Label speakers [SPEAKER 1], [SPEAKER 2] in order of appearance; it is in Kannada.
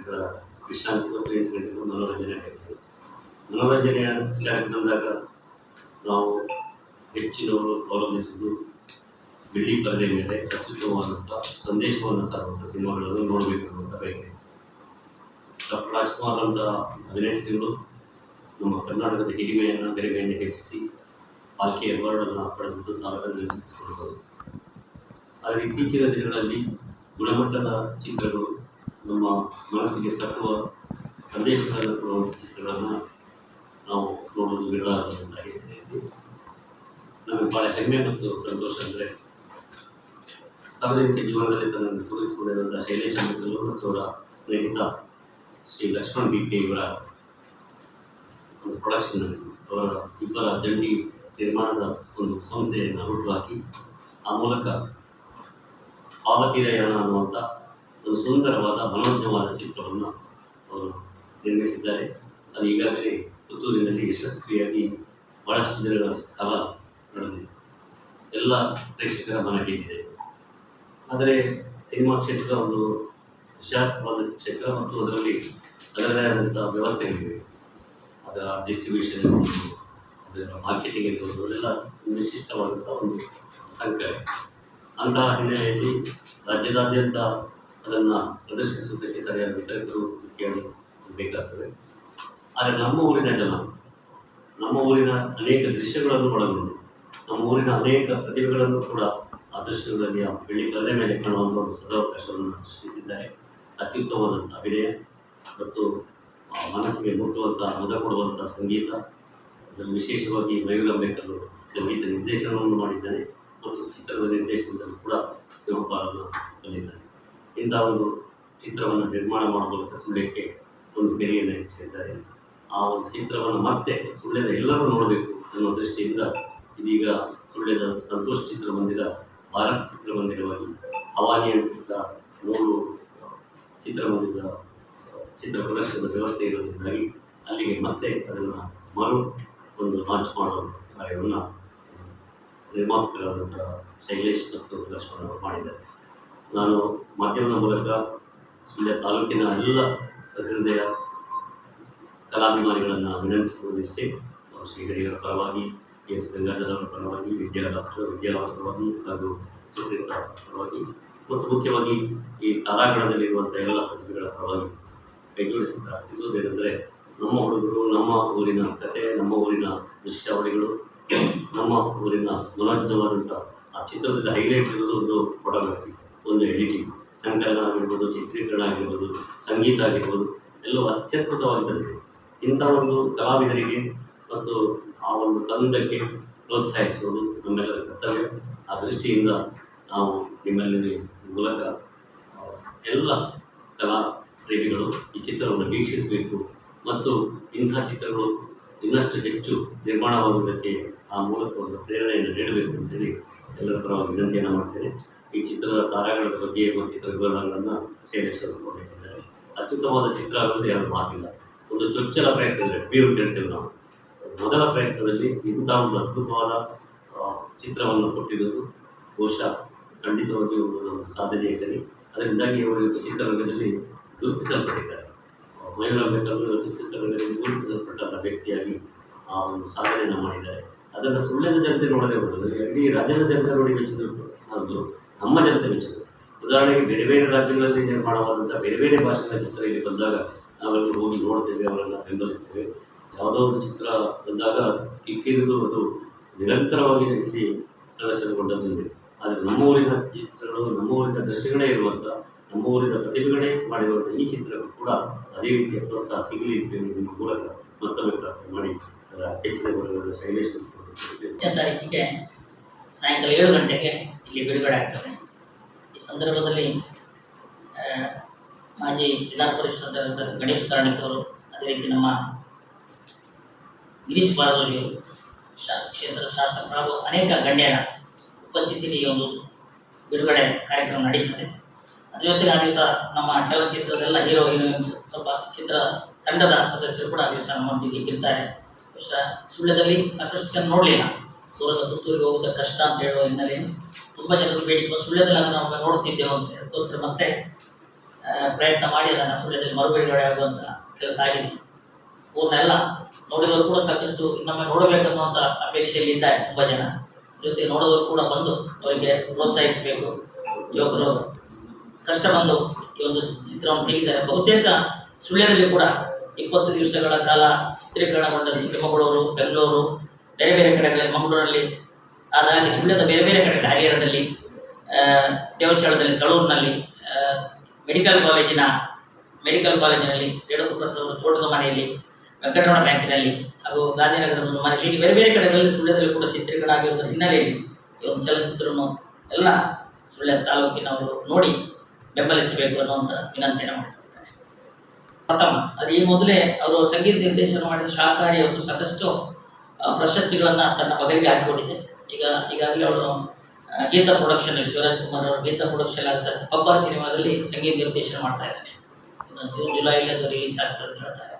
[SPEAKER 1] ಗಂಟೆಗಳ ವಿಶ್ರಾಂತಿ ಮತ್ತು 8 ಗಂಟೆಗಳ ಮನೋರಂಜನೆ ಆಗ್ತದೆ. ಮನೋರಂಜನೆಯ ವಿಚಾರಕ್ಕೆ ಬಂದಾಗ ನಾವು ಹೆಚ್ಚಿನವರು ಅವಲಂಬಿಸುವುದು ಬೆಳ್ಳಿ ಪರದೆ ಮೇಲೆ ಅತ್ಯುತ್ತಮವಾದಂಥ ಸಂದೇಶವನ್ನು ಸಾರುವಂಥ ಸಿನಿಮಾಗಳನ್ನು ನೋಡಬೇಕು ಅನ್ನುವಂಥ ಬಯಕೆ. ಡಾಕ್ಟರ್ ರಾಜ್ಕುಮಾರ್ ಅಂತ ಅಭಿನೇತ್ರಿಗಳು ನಮ್ಮ ಕರ್ನಾಟಕದ ಹಿರಿಮೆಯನ್ನು ಗರಿಮೆಯನ್ನು ಹೆಚ್ಚಿಸಿ ಆಕೆ ಅವಾರ್ಡನ್ನು ಪಡೆದು ನಾವೆಲ್ಲ ನಿರ್ಮಿಸಿಕೊಳ್ಬೋದು. ಆದರೆ ಇತ್ತೀಚಿನ ದಿನಗಳಲ್ಲಿ ಗುಣಮಟ್ಟದ ಚಿತ್ರಗಳು, ನಮ್ಮ ಮನಸ್ಸಿಗೆ ತಟ್ಟುವ ಸಂದೇಶಗಳನ್ನು ಕೊಡುವಂಥ ಚಿತ್ರಗಳನ್ನು ನಾವು ನೋಡೋದು ವಿರಳ ಆದಂತಾಗಿದೆ. ನಮಗೆ ಭಾಳ ಹೆಮ್ಮೆ ಮತ್ತು ಸಂತೋಷ ಅಂದರೆ ಸಾರ್ವಜನಿಕ ಜೀವನದಲ್ಲಿ ತನ್ನನ್ನು ತೋರಿಸಿಕೊಂಡಿರುವಂಥ ಶೈಲೇಶ್ ಅಮಿತಲು ಮತ್ತು ಅವರ ಸ್ನೇಹಿತ ಶ್ರೀ ಲಕ್ಷ್ಮಣ್ ಬಿ ಕೆ ಇವರ ಒಂದು ಪ್ರೊಡಕ್ಷನ್ನಲ್ಲಿ ಅವರ ಇಬ್ಬರ ಜಂಟಿ ನಿರ್ಮಾಣದ ಒಂದು ಸಂಸ್ಥೆಯನ್ನು ಹುಟ್ಟುಹಾಕಿ ಆ ಮೂಲಕ ಪಾವತಿರಯಾನ ಅನ್ನುವಂಥ ಒಂದು ಸುಂದರವಾದ ಮನೋಜ್ಞವಾದ ಚಿತ್ರವನ್ನು ಅವರು ನಿರ್ಮಿಸಿದ್ದಾರೆ. ಅದು ಈಗಾಗಲೇ ಪುತ್ತೂರಿನಲ್ಲಿ ಯಶಸ್ವಿಯಾಗಿ ಭಾಳಷ್ಟು ದಿನಗಳ ಕಾಲ ನಡೆದಿದೆ, ಎಲ್ಲ ಪ್ರೇಕ್ಷಕರ ಮನ ಗೆದ್ದಿದೆ. ಆದರೆ ಸಿನಿಮಾ ಕ್ಷೇತ್ರ ಒಂದು ವಿಶಾಲವಾದ ಕ್ಷೇತ್ರ ಮತ್ತು ಅದರಲ್ಲಿ ಅದರದೇ ಆದಂಥ ವ್ಯವಸ್ಥೆಗಳಿವೆ. ಅದರ ಡಿಸ್ಟ್ರಿಬ್ಯೂಷನ್ ಇರ್ಬೋದು, ಅದರ ಮಾರ್ಕೆಟಿಂಗ್ ಇರ್ಬೋದು, ಅದೆಲ್ಲ ವಿಶಿಷ್ಟವಾದಂಥ ಒಂದು ಸಂಖ್ಯೆ. ಅಂತಹ ಹಿನ್ನೆಲೆಯಲ್ಲಿ ರಾಜ್ಯದಾದ್ಯಂತ ಅದನ್ನು ಪ್ರದರ್ಶಿಸುವುದಕ್ಕೆ ಸರಿಯಾದ ವಿತರಕರು ಇತ್ಯಾದಿ ಬೇಕಾಗ್ತದೆ. ಆದರೆ ನಮ್ಮ ಊರಿನ ಜನ, ನಮ್ಮ ಊರಿನ ಅನೇಕ ದೃಶ್ಯಗಳನ್ನು ಒಳಗೊಂಡು ನಮ್ಮ ಊರಿನ ಅನೇಕ ಪ್ರತಿಭೆಗಳನ್ನು ಕೂಡ ಆ ದೃಶ್ಯಗಳಲ್ಲಿ ಆ ಬೆಳ್ಳಿ ಪರದೆ ಮೇಲೆ ಕಾಣುವಂಥ ಒಂದು ಸದಾವಕಾಶವನ್ನು ಸೃಷ್ಟಿಸಿದ್ದಾರೆ. ಅತ್ಯುತ್ತಮವಾದಂಥ ಅಭಿನಯ ಮತ್ತು ಮನಸ್ಸಿಗೆ ಮುಟ್ಟುವಂಥ ಮದ ಕೊಡುವಂಥ ಸಂಗೀತ, ಅದರಲ್ಲಿ ವಿಶೇಷವಾಗಿ ಮಯೂರ ಅಂಬೇಕರ್ ಸಂಗೀತ ನಿರ್ದೇಶನವನ್ನು ಮಾಡಿದ್ದಾನೆ ಮತ್ತು ಚಿತ್ರದ ನಿರ್ದೇಶನದಲ್ಲಿ ಕೂಡ ಶಿವಪಾಲನ್ನು ಬಂದಿದ್ದಾನೆ. ಇಂಥ ಒಂದು ಚಿತ್ರವನ್ನು ನಿರ್ಮಾಣ ಮಾಡುವ ಮೂಲಕ ಸುಳ್ಯಕ್ಕೆ ಒಂದು ಬೆಲೆಯನ್ನು ಹೆಚ್ಚಿಸಿದ್ದಾರೆ. ಆ ಒಂದು ಚಿತ್ರವನ್ನು ಮತ್ತೆ ಸುಳ್ಯದ ಎಲ್ಲರೂ ನೋಡಬೇಕು ಅನ್ನೋ ದೃಷ್ಟಿಯಿಂದ ಇದೀಗ ಸುಳ್ಯದ ಸಂತೋಷ್ ಚಿತ್ರಮಂದಿರ ಭಾರತ್ ಚಿತ್ರಮಂದಿರವಾಗಿ ಹವಾನಿ ಅಂತ 3 ಚಿತ್ರಮಂದಿರದ ಚಿತ್ರ ಪ್ರದರ್ಶನದ ವ್ಯವಸ್ಥೆ ಇರೋದ್ರಿಂದಾಗಿ ಅಲ್ಲಿಗೆ ಮತ್ತೆ ಅದನ್ನು ಒಂದು ಲಾಂಚ್ ಮಾಡುವ ಕಾರ್ಯವನ್ನು ನಿರ್ಮಾಪಕರಾದಂಥ ಶೈಲೇಶ್ ಮತ್ತು ಲಕ್ಷ್ಮಣ್ ಅವರು ಮಾಡಿದ್ದಾರೆ. ನಾನು ಮಾಧ್ಯಮದ ಮೂಲಕ ಸುಳ್ಯ ತಾಲೂಕಿನ ಎಲ್ಲ ಸಹೃದಯ ಕಲಾಭಿಮಾನಿಗಳನ್ನು ಅಭಿನಂದಿಸುವುದಿಷ್ಟೇ. ಶ್ರೀಹರಿಯವರ ಪರವಾಗಿ, ಎಸ್ ಗಂಗಾಧರ ಅವರ ಪರವಾಗಿ, ಡಾಕ್ಟರ್ ವಿದ್ಯಾ ಅವರ ಪರವಾಗಿ ಹಾಗೂ ಸುಪ್ರೀತಾ ಪರವಾಗಿ ಮತ್ತು ಮುಖ್ಯವಾಗಿ ಈ ತಾರಾಗಣದಲ್ಲಿರುವಂಥ ಎಲ್ಲ ಪ್ರತಿಭೆಗಳ ಪರವಾಗಿ ಕೈಜೋಡಿಸಿ ಪ್ರಾರ್ಥಿಸುವುದೇನೆಂದರೆ, ನಮ್ಮ ಹುಡುಗರು, ನಮ್ಮ ಊರಿನ ಕತೆ, ನಮ್ಮ ಊರಿನ ದೃಶ್ಯಾವಳಿಗಳು, ನಮ್ಮ ಊರಿನ ಮನೋಜ್ಞವಾದಂಥ ಆ ಚಿತ್ರದಲ್ಲಿ ಹೈಲೈಟ್ಸ್ ಇರೋದು ಒಂದು ಫೋಟೋಗ್ರಫಿ, ಒಂದು ಎಡಿಟಿಂಗ್, ಸಂಕಲನ ಆಗಿರ್ಬೋದು, ಚಿತ್ರೀಕರಣ ಆಗಿರ್ಬೋದು, ಸಂಗೀತ ಆಗಿರ್ಬೋದು, ಎಲ್ಲವೂ ಅತ್ಯದ್ಭುತವಾಗಿ ಬಂದಿದೆ. ಇಂಥ ಒಂದು ಕಲಾವಿದರಿಗೆ ಮತ್ತು ಆ ಒಂದು ತಂಡಕ್ಕೆ ಪ್ರೋತ್ಸಾಹಿಸುವುದು ನಮ್ಮೆಲ್ಲರ ಕರ್ತವ್ಯ. ಆ ದೃಷ್ಟಿಯಿಂದ ನಾವು ನಿಮ್ಮೆಲ್ಲರ ಮೂಲಕ ಎಲ್ಲ ಕಲಾ ಪ್ರೇಮಿಗಳು ಈ ಚಿತ್ರವನ್ನು ವೀಕ್ಷಿಸಬೇಕು ಮತ್ತು ಇಂಥ ಚಿತ್ರಗಳು ಇನ್ನಷ್ಟು ಹೆಚ್ಚು ನಿರ್ಮಾಣವಾಗುವುದಕ್ಕೆ ಆ ಮೂಲಕ ಒಂದು ಪ್ರೇರಣೆಯನ್ನು ನೀಡಬೇಕು ಅಂತೇಳಿ ಎಲ್ಲರ ಪರವಾಗಿ ವಿನಂತಿಯನ್ನು ಮಾಡ್ತೇನೆ. ಈ ಚಿತ್ರದ ತಾರಾಗಣದ ಬಗ್ಗೆ ಮತ್ತು ಚಿತ್ರ ವಿವರಣೆಗಳನ್ನು ಶೈಲೇಶ್ ಅವರು ಕೊಟ್ಟಿದ್ದಾರೆ. ಅತ್ಯುತ್ತಮವಾದ ಚಿತ್ರ ಆಗೋದು ಯಾರು ಮಾತಿಲ್ಲ. ಒಂದು ಚೊಚ್ಚಲ ಪ್ರಯತ್ನದಲ್ಲಿ ಬೀರು ಕೇಳ್ತೇವೆ ನಾವು. ಮೊದಲ ಪ್ರಯತ್ನದಲ್ಲಿ ಇಂಥ ಒಂದು ಅದ್ಭುತವಾದ ಚಿತ್ರವನ್ನು ಕೊಟ್ಟಿರುವುದು ಬಹುಶಃ ಖಂಡಿತವಾಗಿಯೂ ಒಂದು ಸಾಧನೆಯೇ ಸರಿ. ಅದರಿಂದಾಗಿ ಅವರು ಇವತ್ತು ಚಿತ್ರರಂಗದಲ್ಲಿ ಗುರುತಿಸಲ್ಪಟ್ಟಿದ್ದಾರೆ. ಮಯೂರ ಅಂಬೇಕರ್ ಇವತ್ತು ಚಿತ್ರರಂಗದಲ್ಲಿ ಗುರುತಿಸಲ್ಪಟ್ಟ ವ್ಯಕ್ತಿಯಾಗಿ ಆ ಒಂದು ಸಾಧನೆಯನ್ನು ಮಾಡಿದ್ದಾರೆ. ಅದನ್ನು ಸುಳ್ಯದ ಜನತೆ ನೋಡದೆ ಹೋದರು, ಇಡೀ ರಾಜ್ಯದ ಜನತೆ ನೋಡಿ ಮೆಚ್ಚಿದ್ರು ಸಾಲದು, ನಮ್ಮ ಜನತೆ ಮೆಚ್ಚಿದ್ರು. ಉದಾಹರಣೆಗೆ ಬೇರೆ ಬೇರೆ ರಾಜ್ಯಗಳಲ್ಲಿ ನಿರ್ಮಾಣವಾದಂಥ ಬೇರೆ ಬೇರೆ ಭಾಷೆಗಳ ಚಿತ್ರ ಇಲ್ಲಿ ಬಂದಾಗ ನಾವೆಲ್ಲರೂ ಹೋಗಿ ನೋಡ್ತೇವೆ, ಅವರನ್ನು ಬೆಂಬಲಿಸ್ತೇವೆ. ಯಾವುದೋ ಒಂದು ಚಿತ್ರ ಬಂದಾಗ ಕಿಕ್ಕಿರಿದು ಅದು ನಿರಂತರವಾಗಿ ಇಲ್ಲಿ ಪ್ರದರ್ಶನಗೊಂಡದ್ದು. ಆದರೆ ನಮ್ಮ ಊರಿನ ಚಿತ್ರಗಳು, ನಮ್ಮ ಊರಿನ ದೃಶ್ಯಗಳೇ ಇರುವಂಥ, ನಮ್ಮ ಊರಿನ ಪ್ರತಿಭೆಗಳೇ ಮಾಡಿರುವಂಥ ಈ ಚಿತ್ರಗಳು ಕೂಡ ಅದೇ ರೀತಿಯ ಪ್ರೋತ್ಸಾಹ ಸಿಗಲಿ ಅಂತೇಳಿ ನಿಮ್ಮ ಮೂಲಕ ಮತ್ತೊಮ್ಮೆ ಪ್ರಾರ್ಥನೆ ಮಾಡಿ ಅದರ ಹೆಚ್ಚಿನ ಗುಣಗಳನ್ನು ಶೈಲೇಶ್
[SPEAKER 2] ತಾರೀಕಿಗೆ ಸಾಯಂಕಾಲ 7 ಗಂಟೆಗೆ ಇಲ್ಲಿ ಬಿಡುಗಡೆ ಆಗ್ತದೆ. ಈ ಸಂದರ್ಭದಲ್ಲಿ ಮಾಜಿ ವಿಧಾನ ಪರಿಷತ್ ಸದಸ್ಯರು ಗಣೇಶ್ ಕಾರ್ಣಿಕ್ ಅವರು, ಅದೇ ರೀತಿ ನಮ್ಮ ಗಿರೀಶ್ ಬಾರದೊಳಿಯವರು, ಕ್ಷೇತ್ರದ ಶಾಸಕರು ಹಾಗೂ ಅನೇಕ ಗಣ್ಯರ ಉಪಸ್ಥಿತಿಯಲ್ಲಿ ಈ ಒಂದು ಬಿಡುಗಡೆ ಕಾರ್ಯಕ್ರಮ ನಡೀತದೆ. ಅದ್ರ ಜೊತೆಗೆ ಆ ದಿವಸ ನಮ್ಮ ಚಲನಚಿತ್ರದ ಹೀರೋ ಹೀರೋಯಿನ್ಸ್, ಸ್ವಲ್ಪ ಚಿತ್ರ ತಂಡದ ಸದಸ್ಯರು ಕೂಡ ಆ ದಿವಸ ನಮ್ಮೊಂದಿಗೆ ಇರ್ತಾರೆ. ಬಹುಶಃ ಸುಳ್ಯದಲ್ಲಿ ಸಾಕಷ್ಟು ಜನ ನೋಡಲಿಲ್ಲ, ದೂರದ ಪುತ್ತೂರಿಗೆ ಹೋಗೋದು ಕಷ್ಟ ಅಂತ ಹೇಳುವ ಹಿನ್ನೆಲೆಯಲ್ಲಿ ತುಂಬ ಜನರು ಬೇಡಿಕೆ ಸುಳ್ಯದಲ್ಲಿ ನಾವು ನೋಡ್ತಿದ್ದೇವೆ ಅಂತ. ಅದಕ್ಕೋಸ್ಕರ ಮತ್ತೆ ಪ್ರಯತ್ನ ಮಾಡಿ ಅದನ್ನು ಸುಳ್ಯದಲ್ಲಿ ಮರುಬಿಡುಗಡೆ ಆಗುವಂಥ ಕೆಲಸ ಆಗಿದೆ. ಇವನ್ನೆಲ್ಲ ನೋಡಿದವರು ಕೂಡ ಸಾಕಷ್ಟು ಇನ್ನೊಮ್ಮೆ ನೋಡಬೇಕನ್ನುವಂಥ ಅಪೇಕ್ಷೆಯಲ್ಲಿ ಇದ್ದಾರೆ ತುಂಬ ಜನ. ಜೊತೆ ನೋಡೋರು ಕೂಡ ಬಂದು ಅವರಿಗೆ ಪ್ರೋತ್ಸಾಹಿಸಬೇಕು. ಯುವಕರು ಕಷ್ಟ ಬಂದು ಈ ಒಂದು ಚಿತ್ರವನ್ನು ತೆಗೆದಿದ್ದಾರೆ. ಬಹುತೇಕ ಸುಳ್ಯದಲ್ಲಿ ಕೂಡ 20 ದಿವಸಗಳ ಕಾಲ ಚಿತ್ರೀಕರಣಗೊಂಡ ಚಿಕ್ಕಮಗಳೂರು, ಬೆಂಗಳೂರು, ಬೇರೆ ಬೇರೆ ಕಡೆಗಳಲ್ಲಿ, ಮಂಗಳೂರಲ್ಲಿ, ಅದಾಗಿ ಸುಳ್ಯದ ಬೇರೆ ಬೇರೆ ಕಡೆ, ಹರಿಹರದಲ್ಲಿ, ದೇವಚಳದಲ್ಲಿ, ತಳೂರಿನಲ್ಲಿ, ಮೆಡಿಕಲ್ ಕಾಲೇಜಿನಲ್ಲಿ, ರೇಣುಕುಪ್ರಸಾದ್ ತೋಟದ ಮನೆಯಲ್ಲಿ, ವೆಂಕಟರಮಣ ಬ್ಯಾಂಕಿನಲ್ಲಿ ಹಾಗೂ ಗಾಂಧಿನಗರದ ಒಂದು ಮನೆಯಲ್ಲಿ, ಹೀಗೆ ಬೇರೆ ಬೇರೆ ಕಡೆಗಳಲ್ಲಿ ಸುಳ್ಯದಲ್ಲಿ ಕೂಡ ಚಿತ್ರೀಕರಣ ಆಗಿರುವುದರ ಹಿನ್ನೆಲೆಯಲ್ಲಿ ಈ ಒಂದು ಚಲನಚಿತ್ರವನ್ನು ಎಲ್ಲ ಸುಳ್ಯ ತಾಲೂಕಿನವರು ನೋಡಿ ಬೆಂಬಲಿಸಬೇಕು ಅನ್ನುವಂಥ ವಿನಂತಿಯನ್ನು ಮಾಡಿಕೊಳ್ತಾರೆ. ಪ್ರಥಮ ಅದು ಈ ಮೊದಲೇ ಅವರು ಸಂಗೀತ ನಿರ್ದೇಶನ ಮಾಡಿದ ಶಾಕಾರಿ ಅವತ್ತು ಸಾಕಷ್ಟು ಪ್ರಶಸ್ತಿಗಳನ್ನು ತನ್ನ ಮಗನಿಗೆ ಹಾಕಿಕೊಂಡಿದೆ. ಈಗಾಗಲೇ ಅವರು ಗೀತಾ ಪ್ರೊಡಕ್ಷನ್, ಶಿವರಾಜ್ ಕುಮಾರ್ ಅವರು ಗೀತಾ ಪ್ರೊಡಕ್ಷನ್ ಆಗ್ತಾ ಬಬ್ಬರ್ ಸಿನಿಮಾದಲ್ಲಿ ಸಂಗೀತ ನಿರ್ದೇಶನ ಮಾಡ್ತಾ ಇದ್ದಾನೆ. ಜೂನ್ ಜುಲೈಲಿ ಅದು ರಿಲೀಸ್ ಆಗ್ತದೆ ಅಂತ ಹೇಳ್ತಾರೆ.